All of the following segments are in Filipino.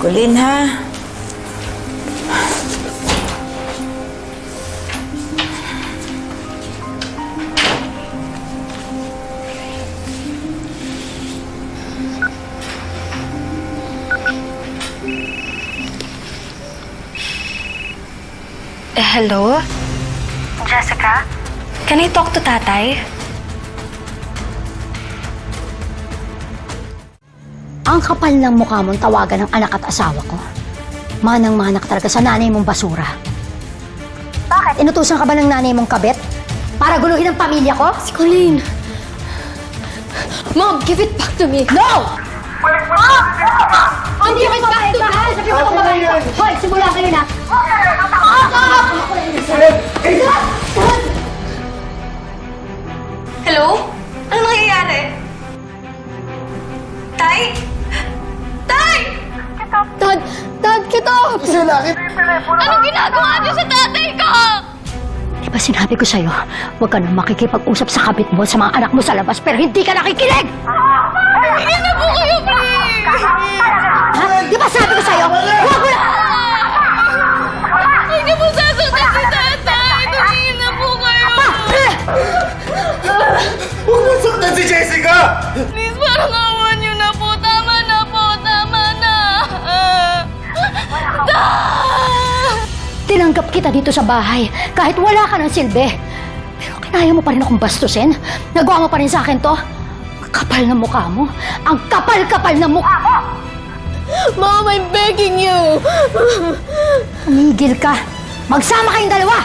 Colleen, ha? Hello? Jessica? Can I talk to tatay? Ang kapal ng mukha mong tawagan ng anak at asawa ko. Manang-manak talaga sa nanay mong basura. Bakit? Inutusan ka ba ng nanay mong kabit? Para guluhin ang pamilya ko? Si Colleen. Mom, give it back to me. No! Hindi ko babae ka, ha? Sabi mo itong babae ko. Hoy, simula kayo na. Hello? Ano nangyayari? Tay? Tay! Dad, kita! Anong ginagawa niyo sa tatay ko? Di ba sinabi ko sa'yo, huwag ka nang makikipag-usap sa kabit mo sa mga anak mo sa labas, pero hindi ka nakikinig! Hindi na po kayo, please! Ha? Di ba sabi ko sa'yo, huwag mo na! Hindi po sasaktan si tatay! Tumingin na po kayo! Huwag mo saktan si Jessica! Please, parang awan niyo na po. Tama na po. Tama na. Tinanggap kita dito sa bahay kahit wala ka ng silbi. Pero kinaya mo pa rin akong bastusin? Nagawa mo pa rin sa akin to? Ang kapal ng mukha mo. Ang kapal-kapal ng mukha mo! Mom, I'm begging you. Tumigil ka. Magsama kayong dalawa!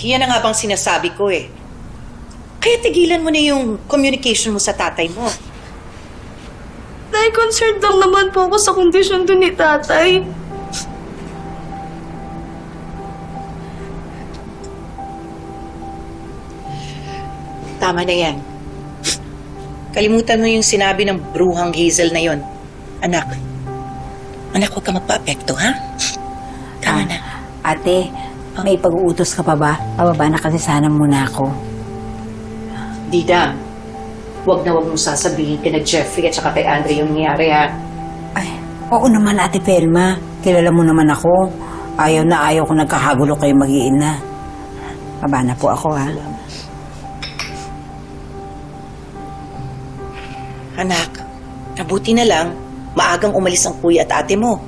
Yan na nga bang sinasabi ko eh. Kaya tigilan mo na yung communication mo sa tatay mo. Tay, concerned lang naman po ako sa kondisyon doon ni tatay. Tama na yan. Kalimutan mo yung sinabi ng bruhang Hazel na yon. Anak. Anak, huwag ka magpa-apekto, ha? Tama na. Ate, may pag-uutos ka pa ba? Pababa na kasi sana muna ako. Dida, huwag na huwag mong sasabihin kina Jeffrey at saka kay Andre yung nangyari, ha? Ay, oo naman, Ate Pelma. Kilala mo naman ako. Ayaw na ayaw ko nagkakagulo kayo mag-iina. Baba na po ako, ha? Anak, mabuti na lang, maagang umalis ang kuya at ate mo.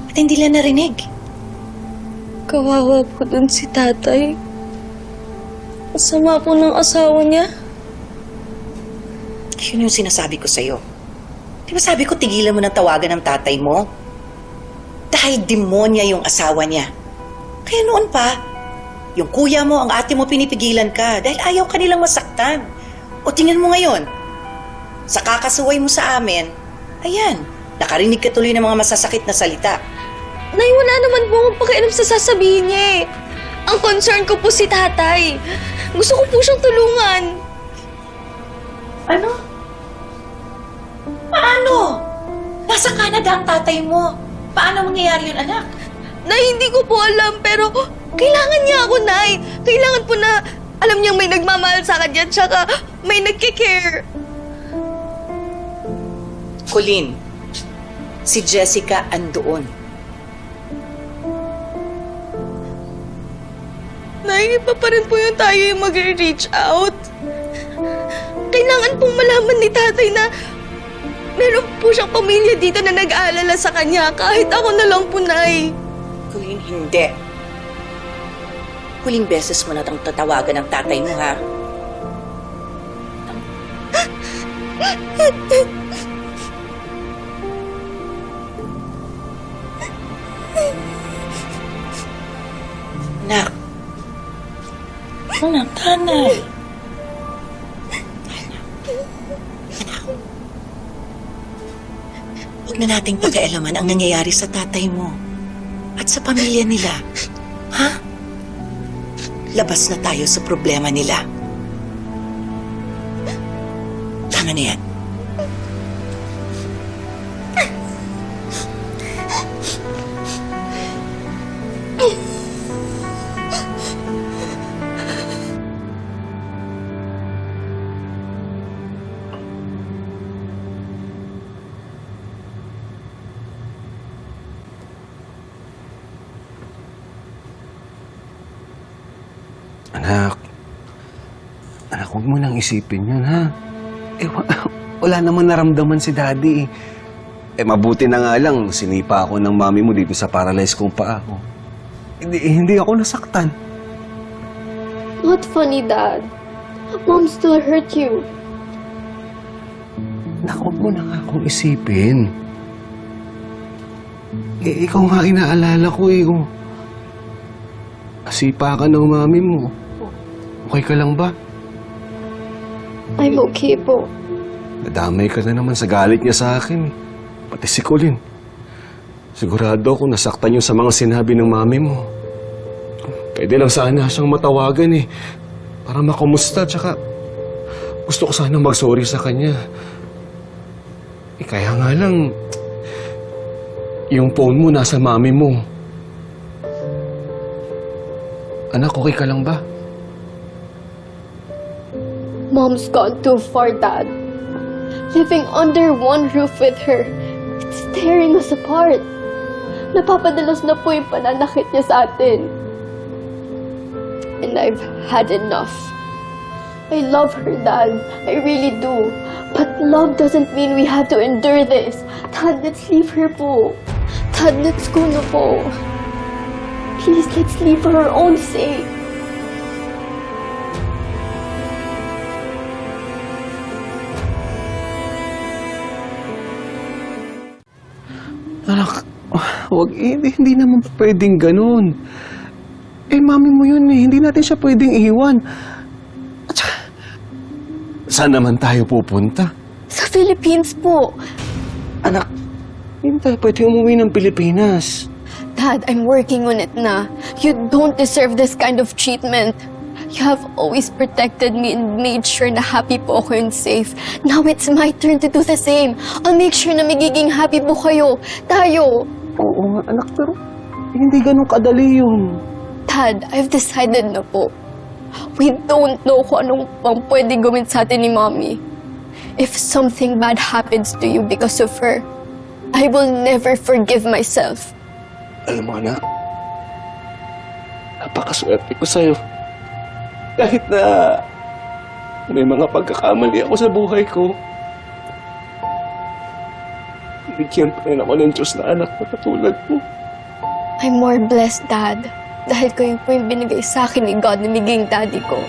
At hindi lang narinig. Kawawa po dun si tatay. Masama po ng asawa niya. Yun yung sinasabi ko sa'yo. Di ba sabi ko tigilan mo ng tawagan ng tatay mo? Dahil demonya yung asawa niya. Kaya noon pa, yung kuya mo, ang ate mo pinipigilan ka dahil ayaw ka nilang masaktan. O tingnan mo ngayon, sa kakasuway mo sa amin, ayan, nakarinig ka tuloy ng mga masasakit na salita. Nay, wala naman po akong pakialam sa sasabihin niya eh. Ang concern ko po si tatay. Gusto ko po siyang tulungan. Ano? Paano? Nasa Canada ang tatay mo. Paano mangyayari yun, anak? Nay, hindi ko po alam, pero kailangan niya ako, Nay. Kailangan po na alam niyang may nagmamahal sa kanya, tsaka may nagkikare. Colleen, si Jessica andoon. Nay, iba pa rin po yung tayo yung mag-reach out. Kailangan pong malaman ni tatay na meron po siyang pamilya dito na nag-aalala sa kanya, kahit ako na lang po, Nay. Colleen, hindi. Huling beses mo na itong tatawagan ng tatay mo, ha? Anak. Anak, tanay. Huwag na nating pakialaman ang nangyayari sa tatay mo at sa pamilya nila. Ha? Labas na tayo sa problema nila. Tama na yan. Anak, huwag mo nang isipin yun, ha? Eh, wala naman naramdaman si Daddy. Mabuti na nga lang, sinipa ako ng mami mo dito sa paralyzed kong paa ko. Hindi ako nasaktan. Not funny, Dad. Mom still hurt you. Anak, huwag mo na nga akong isipin. Ikaw nga inaalala ko eh. Oh. Asipa ka ng mami mo. Okay ka lang ba? I'm okay po. Nadamay ka na naman sa galit niya sa akin. Pati si Colin. Sigurado ako nasaktan yung sa mga sinabi ng mami mo. Pwede lang sana siyang matawagan eh. Para makumusta, tsaka gusto ko sana mag-sorry sa kanya. Kaya nga lang, yung phone mo nasa mami mo. Anak, okay ka lang ba? Mom's gone too far, Dad. Living under one roof with her, it's tearing us apart. Napapadalas na po yung pananakit niya sa atin. And I've had enough. I love her, Dad. I really do. But love doesn't mean we have to endure this. Dad, let's leave her po. Dad, let's go na po. Please, let's leave for her own sake. Anak, wag, hindi naman pwedeng ganun. Mami mo yun eh. Hindi natin siya pwedeng iwan. At saka, saan naman tayo pupunta? Sa Philippines po. Anak, hindi tayo pwedeng umuwi ng Pilipinas. Dad, I'm working on it na. You don't deserve this kind of treatment. You have always protected me and made sure na happy po ako and safe. Now it's my turn to do the same. I'll make sure na magiging happy po kayo. Tayo. Oo nga, anak, pero hindi ganun kadali yun. Dad, I've decided na po. We don't know kung anong pang pwede gawin sa atin ni Mommy. If something bad happens to you because of her, I will never forgive myself. Alam mo, anak, napakaswerte ko sa'yo. Kahit na may mga pagkakamali ako sa buhay ko, bigyan pa rin ako ng Diyos na anak na katulad mo. I'm more blessed, Dad. Dahil kayo po yung binigay sa akin ni God na maging daddy ko.